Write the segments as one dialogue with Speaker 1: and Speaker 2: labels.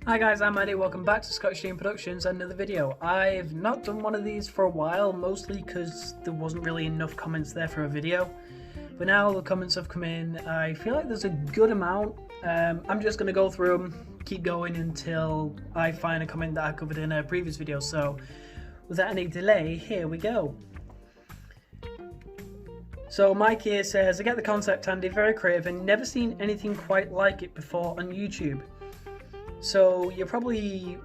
Speaker 1: Hi guys, I'm Eddie, welcome back to Scottish Team Productions and another video. I've not done one of these for a while, mostly because there wasn't really enough comments there for a video. But now the comments have come in, I feel like there's a good amount. I'm just going to go through them, keep going until I find a comment that I covered in a previous video. So without any delay, here we go. So Mike here says, I get the concept, Andy, very creative and never seen anything quite like it before on YouTube. So you probably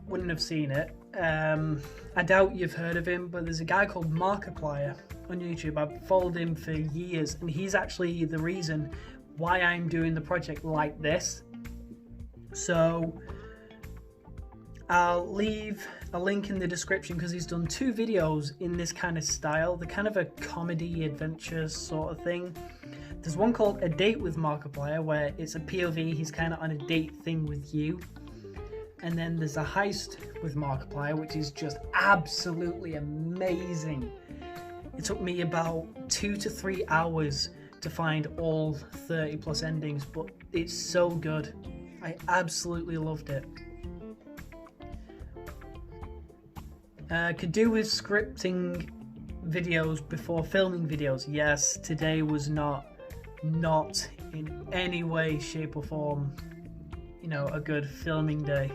Speaker 1: wouldn't have seen it. I doubt you've heard of him, but there's a guy called Markiplier on YouTube. I've followed him for years and he's actually the reason why I'm doing the project like this. So I'll leave a link in the description because he's done 2 videos in this kind of style. They're kind of a comedy adventure sort of thing. There's one called A Date with Markiplier where it's a POV, he's kind of on a date thing with you. And then there's a heist with Markiplier, which is just absolutely amazing. It took me about 2 to 3 hours to find all 30 plus endings, but it's so good. I absolutely loved it. Could do with scripting videos before filming videos. Yes, today was not in any way, shape or form, you know, a good filming day.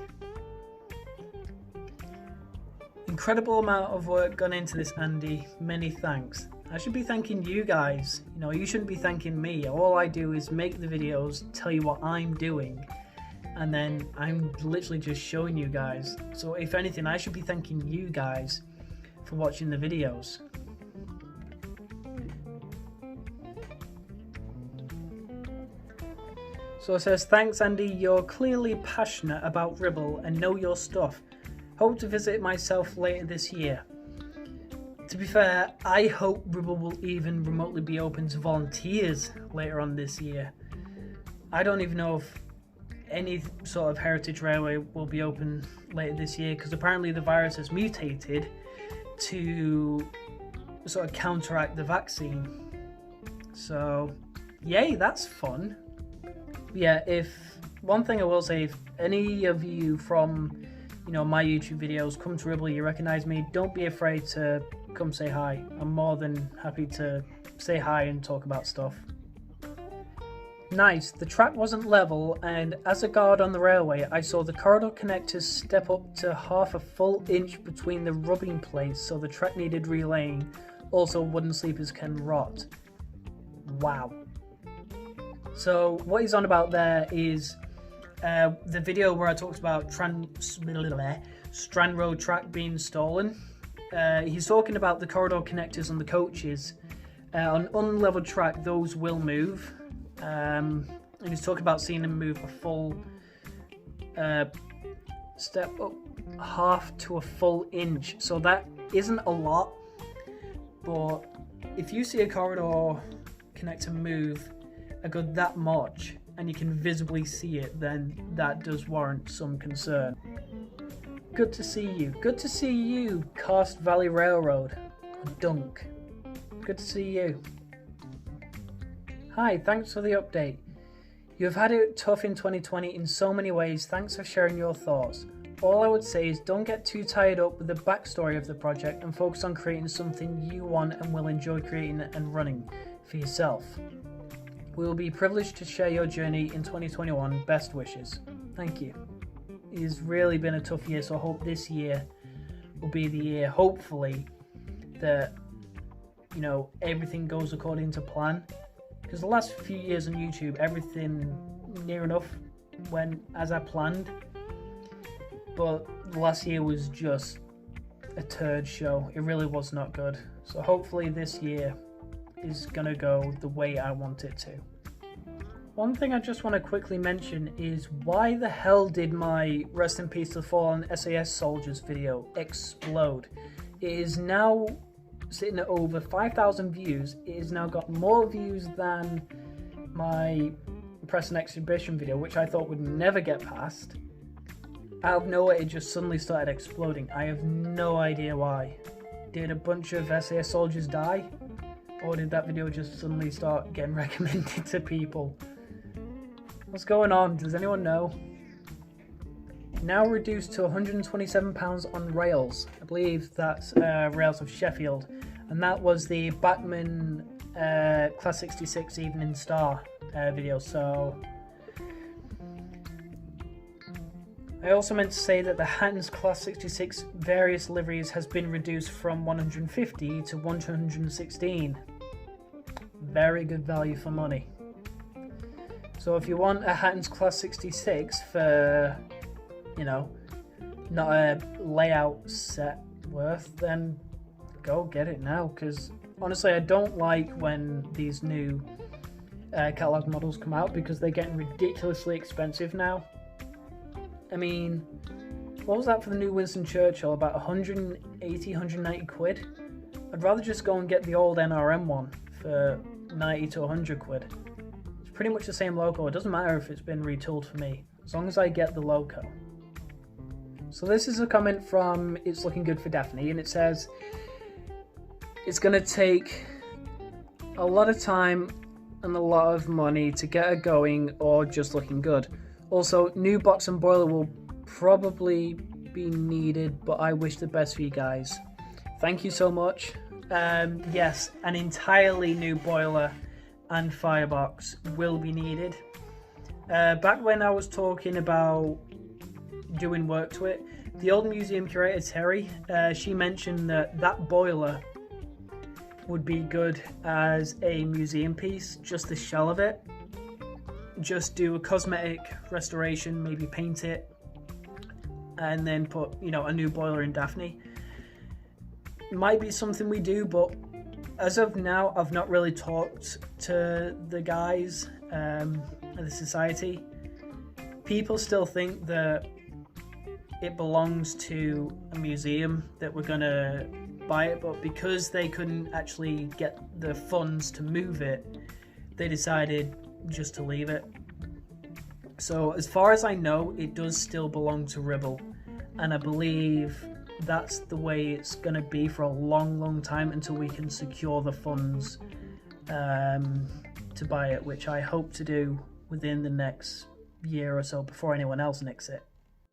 Speaker 1: Incredible amount of work gone into this, Andy. Many thanks. I should be thanking you guys. You know, you shouldn't be thanking me. All I do is make the videos, tell you what I'm doing, and then I'm literally just showing you guys. So if anything, I should be thanking you guys for watching the videos. So it says, thanks Andy, you're clearly passionate about Ribble and know your stuff. Hope to visit myself later this year. To be fair, I hope Ribble will even remotely be open to volunteers later on this year. I don't even know if any sort of heritage railway will be open later this year because apparently the virus has mutated to sort of counteract the vaccine. So, yay, that's fun. Yeah, if one thing I will say, if any of you from, you know, my YouTube videos come to Ribble, you recognize me, don't be afraid to come say hi. I'm more than happy to say hi and talk about stuff. Nice, the track wasn't level and as a guard on the railway I saw the corridor connectors step up to half a full inch between the rubbing plates, so the track needed relaying. Also wooden sleepers can rot. Wow. So what he's on about there is the video where I talked about Strand Road track being stolen. He's talking about the corridor connectors on the coaches. On unleveled track, those will move. And he's talking about seeing them move a full step up, half to a full inch. So that isn't a lot, but if you see a corridor connector move a good that much and you can visibly see it, then that does warrant some concern. Good to see you. Good to see you, Cast Valley Railroad. Dunk. Good to see you. Hi, thanks for the update. You have had it tough in 2020 in so many ways. Thanks for sharing your thoughts. All I would say is don't get too tied up with the backstory of the project and focus on creating something you want and will enjoy creating and running for yourself. We will be privileged to share your journey in 2021. Best wishes. Thank you. It has really been a tough year, so I hope this year will be the year, hopefully, that, you know, everything goes according to plan. Because the last few years on YouTube, everything near enough went as I planned. But the last year was just a turd show. It really was not good. So hopefully this year is gonna go the way I want it to. One thing I just want to quickly mention is why the hell did my Rest in Peace to the Fallen SAS Soldiers video explode? It is now sitting at over 5,000 views. It has now got more views than my Preston exhibition video, which I thought would never get past. Out of nowhere, it just suddenly started exploding. I have no idea why. Did a bunch of SAS soldiers die? Or did that video just suddenly start getting recommended to people? What's going on? Does anyone know? now reduced to £127 on rails. I believe that's Rails of Sheffield, and that was the Bachmann Class 66 Evening Star video. So I also meant to say that the Hatton's Class 66 various liveries has been reduced from 150 to 116. Very good value for money. So if you want a Hatton's Class 66 for, you know, not a layout set worth, then go get it now, because honestly I don't like when these new catalog models come out, because they're getting ridiculously expensive now. I mean, what was that for the new Winston Churchill? About 180, 190 quid? I'd rather just go and get the old NRM one for 90 to 100 quid. It's pretty much the same logo. It doesn't matter if it's been retooled for me, as long as I get the logo. So this is a comment from It's Looking Good for Daphne, and it says, it's going to take a lot of time and a lot of money to get it going or just looking good. Also, new box and boiler will probably be needed, but I wish the best for you guys. Thank you so much. Yes, an entirely new boiler and firebox will be needed. Back when I was talking about doing work to it, the old museum curator Terry, she mentioned that that boiler would be good as a museum piece, just the shell of it. Just do a cosmetic restoration, maybe paint it, and then put, you know, a new boiler in Daphne. Might be something we do, but as of now, I've not really talked to the guys at the society. People still think that it belongs to a museum, that we're gonna buy it, but because they couldn't actually get the funds to move it, they decided just to leave it. So as far as I know, it does still belong to Ribble, and I believe that's the way it's going to be for a long time until we can secure the funds to buy it, which I hope to do within the next year or so before anyone else nicks it.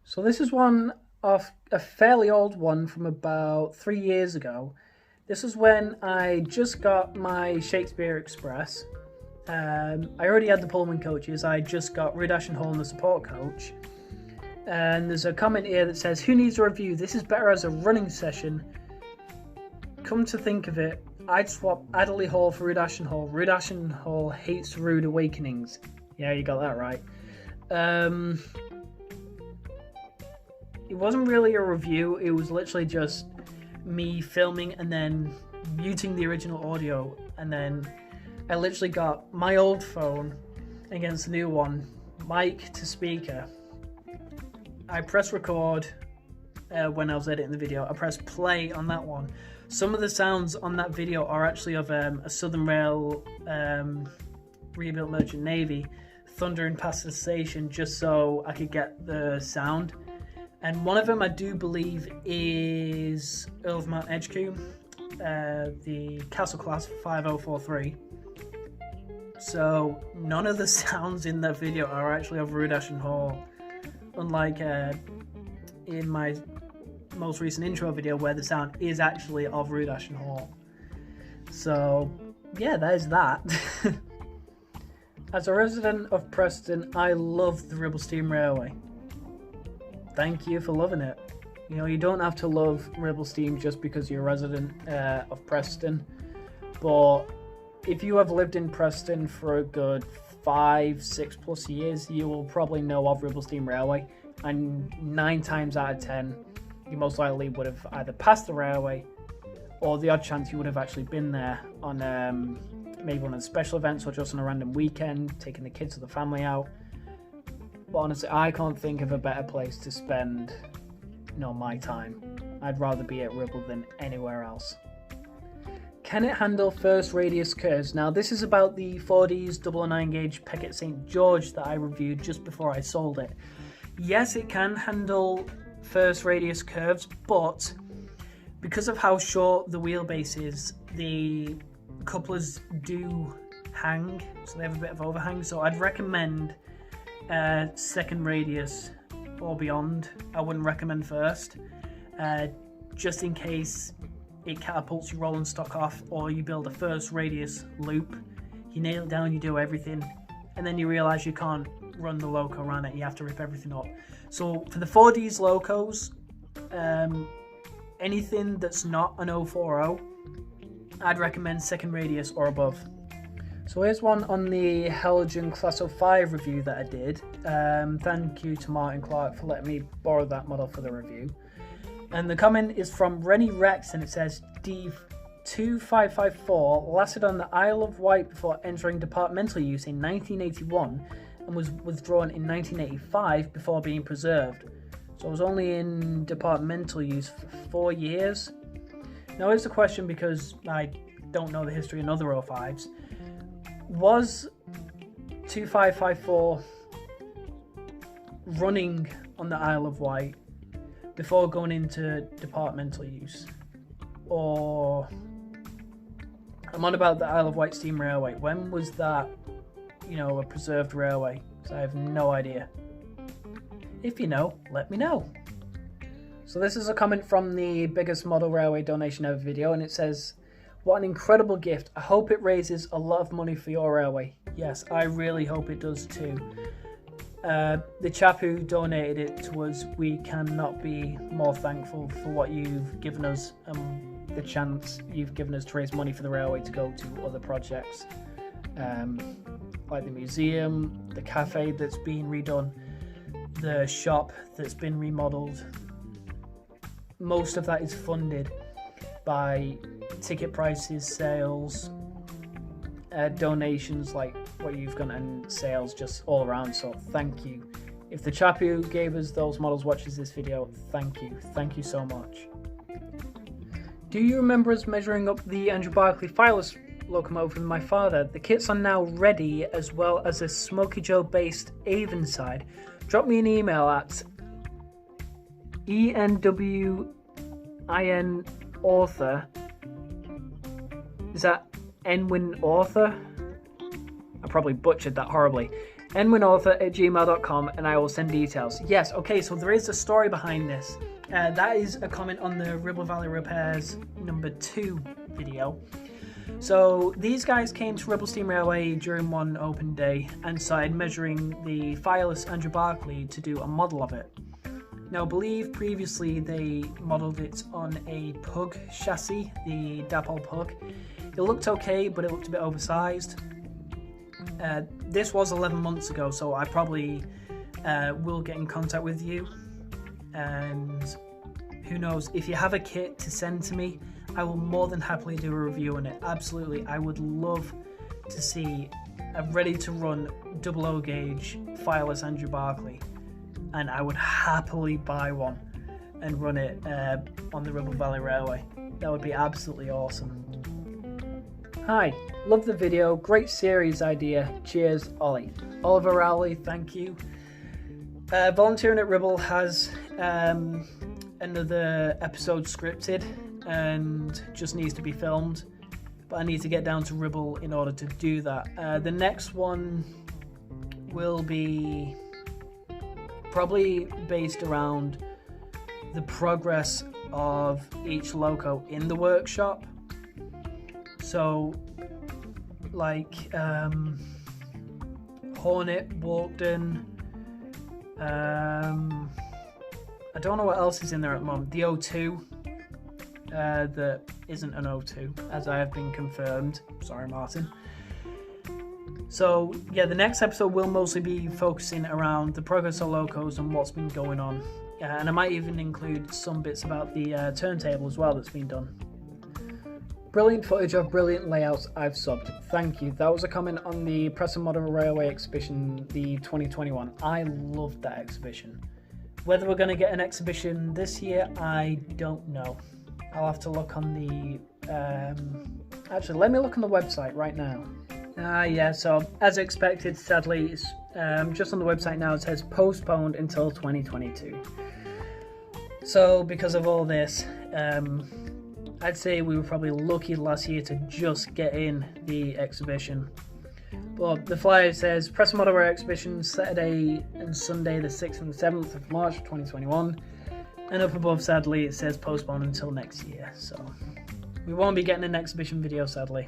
Speaker 1: So this is one of a fairly old one from about 3 years ago. This is when I just got my Shakespeare Express. I already had the Pullman coaches. I just got Rudash and Hall and the support coach. And there's a comment here that says, who needs a review? This is better as a running session. Come to think of it, I'd swap Adderley Hall for Rudash and Hall. Rudash and Hall hates Rude Awakenings. Yeah, you got that right. It wasn't really a review. It was literally just me filming and then muting the original audio, and then I literally got my old phone against the new one, mic to speaker. I pressed record when I was editing the video. I pressed play on that one. Some of the sounds on that video are actually of a Southern Rail rebuilt Merchant Navy thundering past the station, just so I could get the sound. And one of them I do believe is Earl of Mount Edgecombe, the Castle Class 5043. So none of the sounds in that video are actually of Rudash and Hall, unlike in my most recent intro video where the sound is actually of Rudash and Hall. So yeah, there's that. As a resident of Preston, I love the Ribble Steam Railway. Thank you for loving it. You know, you don't have to love Ribble Steam just because you're a resident of Preston, but if you have lived in Preston for a good 5-6+ years, you will probably know of Ribble Steam Railway, and 9 times out of 10, you most likely would have either passed the railway, or the odd chance you would have actually been there on maybe one of the special events, or just on a random weekend, taking the kids or the family out. But honestly, I can't think of a better place to spend, you know, my time. I'd rather be at Ribble than anywhere else. Can it handle first radius curves? Now this is about the 4D's 009 gauge Peckett St. George that I reviewed just before I sold it. Yes, it can handle first radius curves, but because of how short the wheelbase is, the couplers do hang, so they have a bit of overhang. So I'd recommend second radius or beyond, I wouldn't recommend first, just in case it catapults your rolling stock off, or you build a first radius loop, you nail it down, you do everything, and then you realize you can't run the loco around it, you have to rip everything up. So for the 4Ds locos, anything that's not an 040, I'd recommend second radius or above. So here's one on the Helgen Class 05 review that I did. Thank you to Martin Clark for letting me borrow that model for the review. And the comment is from Rennie Rex, and it says, D2554 lasted on the Isle of Wight before entering departmental use in 1981 and was withdrawn in 1985 before being preserved. So it was only in departmental use for 4 years. Now here's the question, because I don't know the history in other 05s. Was 2554 running on the Isle of Wight before going into departmental use? Or I'm on about the Isle of Wight Steam Railway. When was that, a preserved railway? So I have no idea. If you know, let me know. So this is a comment from the biggest model railway donation ever video, and it says, "What an incredible gift. I hope it raises a lot of money for your railway." Yes, I really hope it does too. The chap who donated it to us, we cannot be more thankful for what you've given us, the chance you've given us to raise money for the railway to go to other projects, like the museum, the cafe that's been redone, the shop that's been remodeled. Most of that is funded by ticket prices, sales, donations like what you've done, and sales just all around. So thank you. If the chap who gave us those models watches this video, thank you so much. Do you remember us measuring up the Andrew Barclay Fireless locomotive with my father? The kits are now ready, as well as a Smoky Joe based Avonside. Drop me an email at enwinauthor. Is that Enwin Author? I probably butchered that horribly. enwinauthor@gmail.com, and I will send details. Yes, okay, so there is a story behind this. That is a comment on the Ribble Valley Repairs #2 video. So these guys came to Ribble Steam Railway during one open day and started measuring the Fireless Andrew Barclay to do a model of it. Now I believe previously they modelled it on a Pug chassis, the Dapol Pug. It looked okay, but it looked a bit oversized. This was 11 months ago, so I probably will get in contact with you, and who knows, if you have a kit to send to me, I will more than happily do a review on it. Absolutely, I would love to see a ready to run 00 gauge Fireless Andrew Barclay, and I would happily buy one and run it on the Ribble Valley Railway. That would be absolutely awesome. Hi, love the video, great series idea, cheers Ollie. Oliver Rowley, thank you. Volunteering at Ribble has another episode scripted and just needs to be filmed, but I need to get down to Ribble in order to do that. The next one will be probably based around the progress of each loco in the workshop. So like Hornet, Walkden, I don't know what else is in there at the moment. The 02 that isn't an 02, as I have been confirmed. Sorry, Martin. So yeah, the next episode will mostly be focusing around the progress of locos and what's been going on, and I might even include some bits about the turntable as well that's been done. Brilliant footage of brilliant layouts, I've subbed. Thank you. That was a comment on the Preston Model Railway exhibition, the 2021. I loved that exhibition. Whether we're going to get an exhibition this year, I don't know. I'll have to look on the... actually, let me look on the website right now. Yeah, so as expected, sadly, it's just on the website now, it says postponed until 2022. So because of all this, I'd say we were probably lucky last year to just get in the exhibition. But the flyer says Preston Model Rail Exhibition Saturday and Sunday the 6th and 7th of March 2021. And up above, sadly, it says postponed until next year. So we won't be getting an exhibition video, sadly.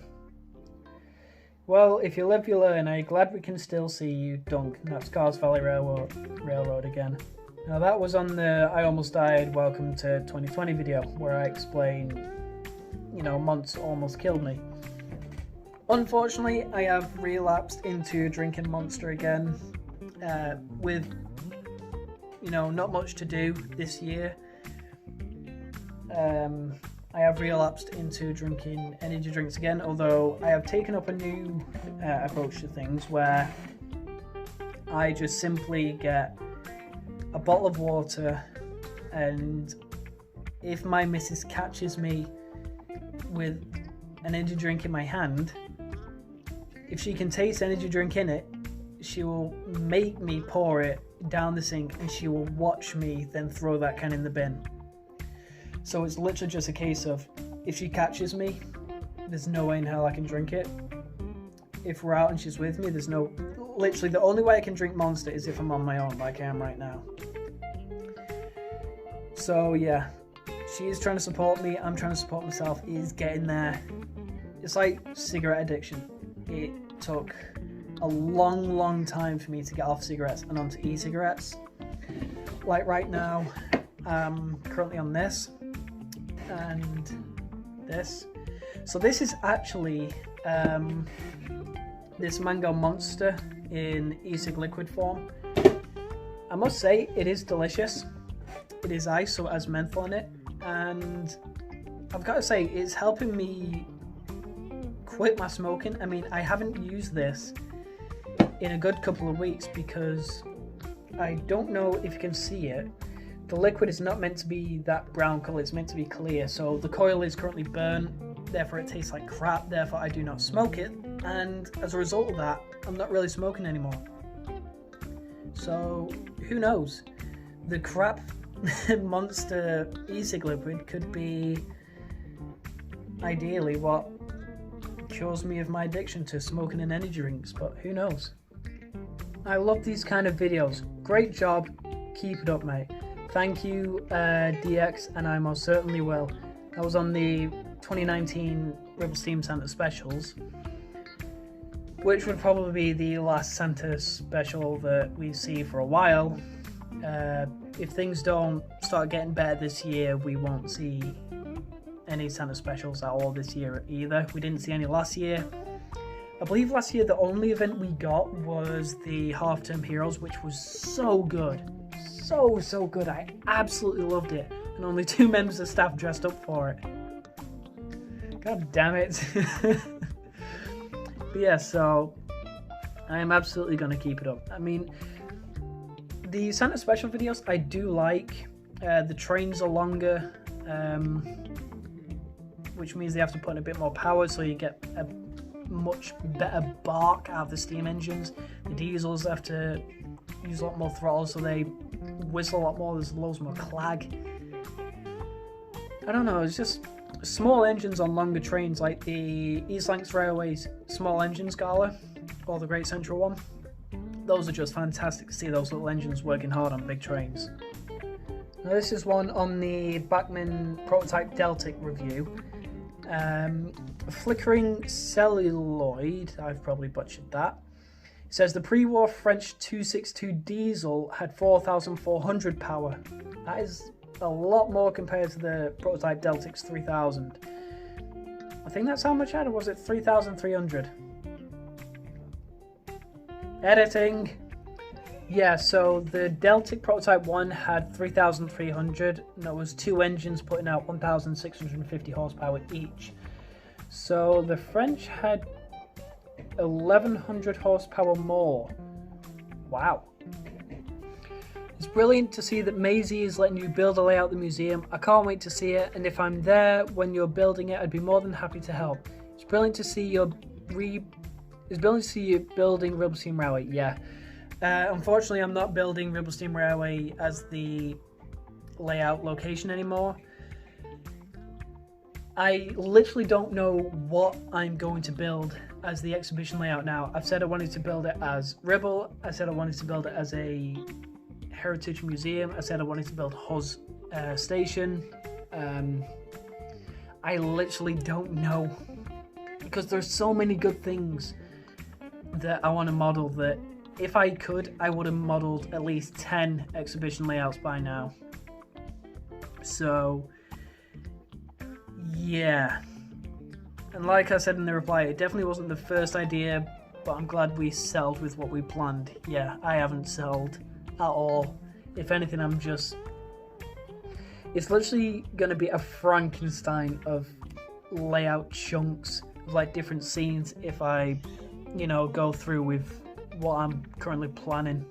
Speaker 1: Well, if you live, you learn. I'm glad we can still see you, Dunk. And that's Cars Valley Railroad again. Now that was on the I Almost Died Welcome to 2020 video, where I explain, you know, months almost killed me. Unfortunately, I have relapsed into a drinking monster again, with, you know, not much to do this year. I have relapsed into drinking energy drinks again, although I have taken up a new approach to things where I just simply get a bottle of water, and if my missus catches me with an energy drink in my hand, if she can taste energy drink in it, she will make me pour it down the sink, and she will watch me then throw that can in the bin. So it's literally just a case of, if she catches me, there's no way in hell I can drink it. If we're out and she's with me, literally the only way I can drink Monster is if I'm on my own, like I am right now. So yeah, she is trying to support me, I'm trying to support myself. It is getting there. It's like cigarette addiction. It took a long time for me to get off cigarettes and onto e-cigarettes. Like right now, I'm currently on this and this. So this is actually this Mango Monster in e-cig liquid form. I must say it is delicious. It is ice, so it has menthol in it, and I've got to say it's helping me quit my smoking. I mean, I haven't used this in a good couple of weeks because I don't know if you can see it. The liquid is not meant to be that brown colour, it's meant to be clear. So the coil is currently burnt, therefore it tastes like crap, therefore I do not smoke it. And as a result of that, I'm not really smoking anymore. So who knows? The crap Monster e-cig liquid could be ideally what cures me of my addiction to smoking and energy drinks, but who knows? I love these kind of videos. Great job. Keep it up, mate. Thank you, DX, and I most certainly will. I was on the 2019 Rebel Steam Santa specials, which would probably be the last Santa special that we see for a while. If things don't start getting better this year, we won't see any Santa specials at all this year either. We didn't see any last year. I believe last year the only event we got was the Half-Term Heroes, which was so good. So good. I absolutely loved it. And only 2 members of staff dressed up for it. God damn it. But yeah, so I am absolutely going to keep it up. I mean, the Santa special videos I do like. The trains are longer, which means they have to put in a bit more power, so you get a much better bark out of the steam engines. The diesels have to use a lot more throttle, so they whistle a lot more. There's loads more clag. I don't know, it's just small engines on longer trains, like the East Lancs Railway's small engine Scala, or the Great Central one. Those are just fantastic to see, those little engines working hard on big trains. Now this is one on the Bachmann Prototype Deltic review. Flickering celluloid, I've probably butchered that. It says the pre-war French 262 diesel had 4,400 power. That is a lot more compared to the Prototype Deltic's 3,000. I think that's how much I had, or was it 3,300? Editing. Yeah, so the Deltic Prototype 1 had 3,300, and that was 2 engines putting out 1,650 horsepower each. So the French had 1,100 horsepower more. Wow. It's brilliant to see that Maisie is letting you build a layout of the museum. I can't wait to see it, and if I'm there when you're building it, I'd be more than happy to help. It's brilliant to see you building Rebel Steam Railway. Yeah. Unfortunately, I'm not building Rebel Steam Railway as the layout location anymore. I literally don't know what I'm going to build as the exhibition layout now. I've said I wanted to build it as Ribble. I said I wanted to build it as a heritage museum. I said I wanted to build Huz station. I literally don't know, because there's so many good things that I want to model that if I could, I would have modeled at least 10 exhibition layouts by now. So yeah, and like I said in the reply, it definitely wasn't the first idea, but I'm glad we settled with what we planned. Yeah, I haven't settled at all. If anything, it's literally going to be a Frankenstein of layout chunks, of like different scenes if I, go through with what I'm currently planning.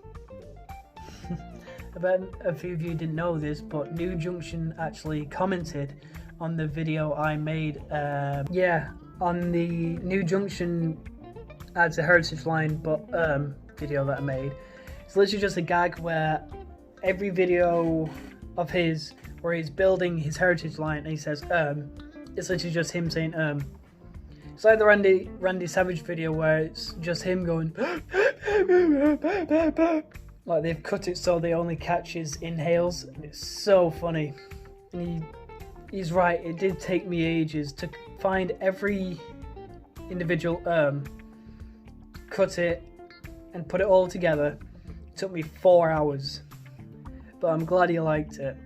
Speaker 1: I bet a few of you didn't know this, but New Junction actually commented on the video I made. On the New Junction adds a heritage line, but video that I made. It's literally just a gag where every video of his where he's building his heritage line and he says it's literally just him saying It's like the Randy Savage video where it's just him going like they've cut it so they only catch his inhales. It's so funny. And he's right, it did take me ages to find every individual cut it and put it all together. It took me 4 hours, but I'm glad he liked it,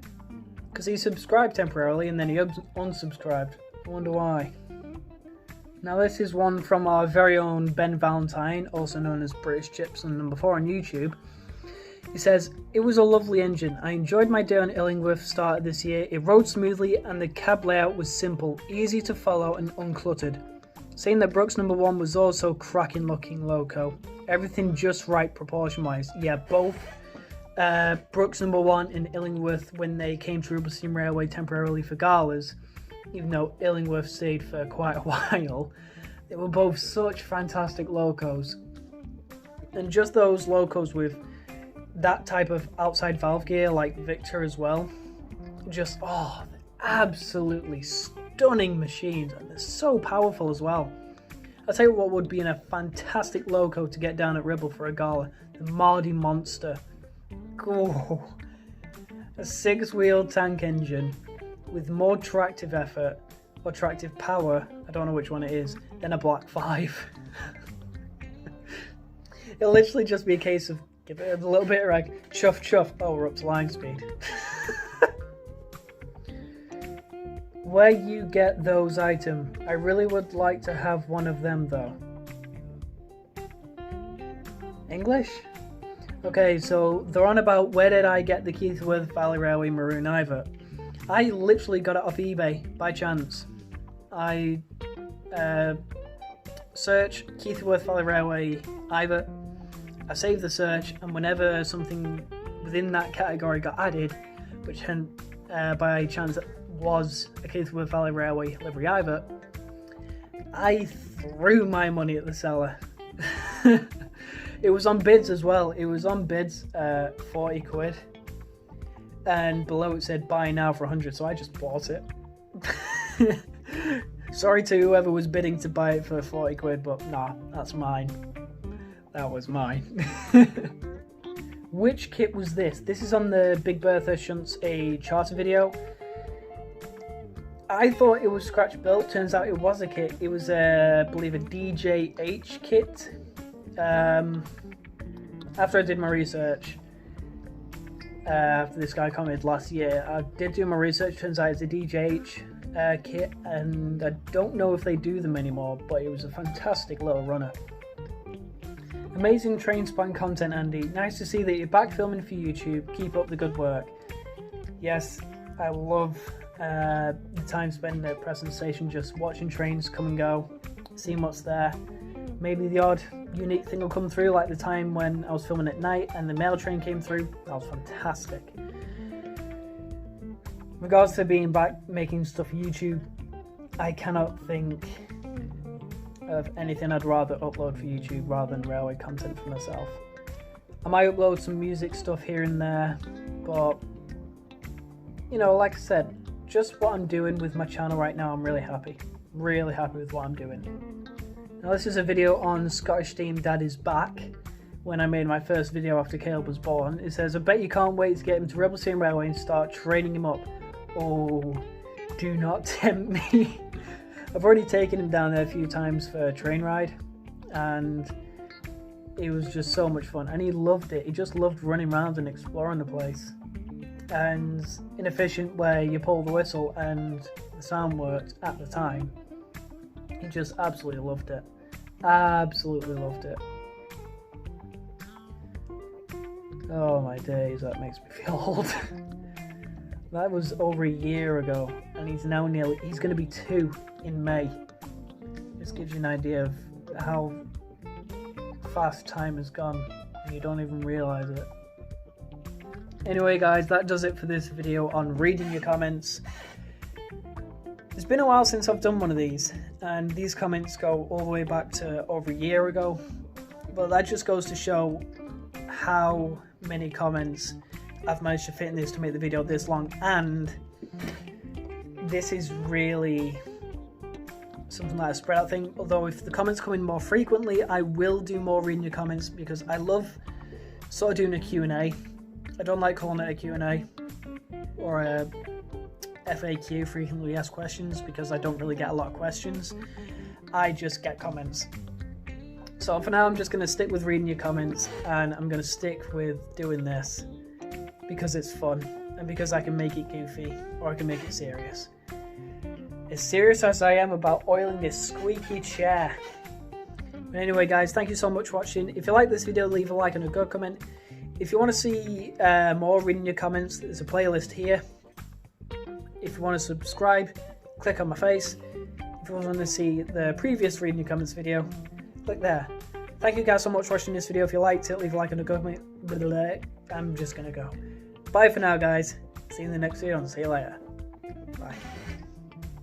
Speaker 1: because he subscribed temporarily and then he unsubscribed. I wonder why. Now this is one from our very own Ben Valentine, also known as British Chips and number 4 on YouTube. He says, "It was a lovely engine. I enjoyed my day on Illingworth started this year. It rode smoothly and the cab layout was simple, easy to follow and uncluttered. Saying that Brooks number 1 was also cracking looking loco. Everything just right proportion wise." Yeah, both Brooks number 1 and Illingworth, when they came to Ribble Steam Railway temporarily for galas, even though Illingworth stayed for quite a while, they were both such fantastic locos. And just those locos with that type of outside valve gear, like Victor as well, just absolutely stunning machines, and they're so powerful as well. I'll tell you what would be in a fantastic loco to get down at Ribble for a gala: the Mardy Monster. Oh, a 6-wheel tank engine with more tractive effort or tractive power, I don't know which one it is, than a Black 5. It'll literally just be a case of give it a little bit of rag, chuff chuff, oh, we're up to line speed. Where you get those items, I really would like to have one of them though. English? Okay, so they're on about where did I get the Keithworth Valley Railway Maroon Iver. I literally got it off eBay by chance. I search Keithworth Valley Railway Iver. I saved the search, and whenever something within that category got added, which by chance was a Keithworth Valley Railway livery Iver, I threw my money at the seller. It was on bids as well. It was on bids, 40 quid. And below it said buy now for 100, so I just bought it. Sorry to whoever was bidding to buy it for 40 quid, but nah, that's mine. That was mine. Which kit was this? This is on the Big Bertha Shunts a charter video. I thought it was scratch built. Turns out it was a kit. It was, I believe, a DJH kit. After I did my research, after this guy commented last year, I did do my research. Turns out it's a DJH kit, and I don't know if they do them anymore, but it was a fantastic little runner. Amazing train span content, Andy. Nice to see that you're back filming for YouTube. Keep up the good work. Yes, I love the time spent at Preston Station just watching trains come and go, seeing what's there. Maybe the odd unique thing will come through, like the time when I was filming at night and the mail train came through. That was fantastic. In regards to being back making stuff for YouTube, I cannot think of anything I'd rather upload for YouTube rather than railway content for myself. I might upload some music stuff here and there, but you know, like I said, just what I'm doing with my channel right now, I'm really happy. Really happy with what I'm doing. Now this is a video on Scottish Team Dad is Back. When I made my first video after Caleb was born. It says, I bet you can't wait to get him to Rebel Team Railway and start training him up. Oh, do not tempt me. I've already taken him down there a few times for a train ride, and it was just so much fun, and he loved it. He just loved running around and exploring the place. And in a efficient way, you pull the whistle and the sound worked at the time. He just absolutely loved it. Absolutely loved it. Oh my days, that makes me feel old. That was over a year ago, and he's going to be 2 in May. This gives you an idea of how fast time has gone, and you don't even realise it. Anyway guys, that does it for this video on reading your comments. It's been a while since I've done one of these, and these comments go all the way back to over a year ago, but that just goes to show how many comments I've managed to fit in this to make the video this long. And this is really something like a spread out thing, although if the comments come in more frequently, I will do more reading your comments, because I love sort of doing a Q&A. I don't like calling it a Q&A or a FAQ, frequently asked questions, because I don't really get a lot of questions. I just get comments. So for now, I'm just going to stick with reading your comments, and I'm going to stick with doing this because it's fun and because I can make it goofy or I can make it serious. As serious as I am about oiling this squeaky chair. But anyway guys, thank you so much for watching. If you like this video, leave a like and a good comment. If you want to see more reading your comments, there's a playlist here. If you want to subscribe, click on my face. If you want to see the previous reading your comments video, click there. Thank you guys so much for watching this video. If you liked it, leave a like and a comment. I'm just gonna go. Bye for now guys. See you in the next video and see you later. Bye.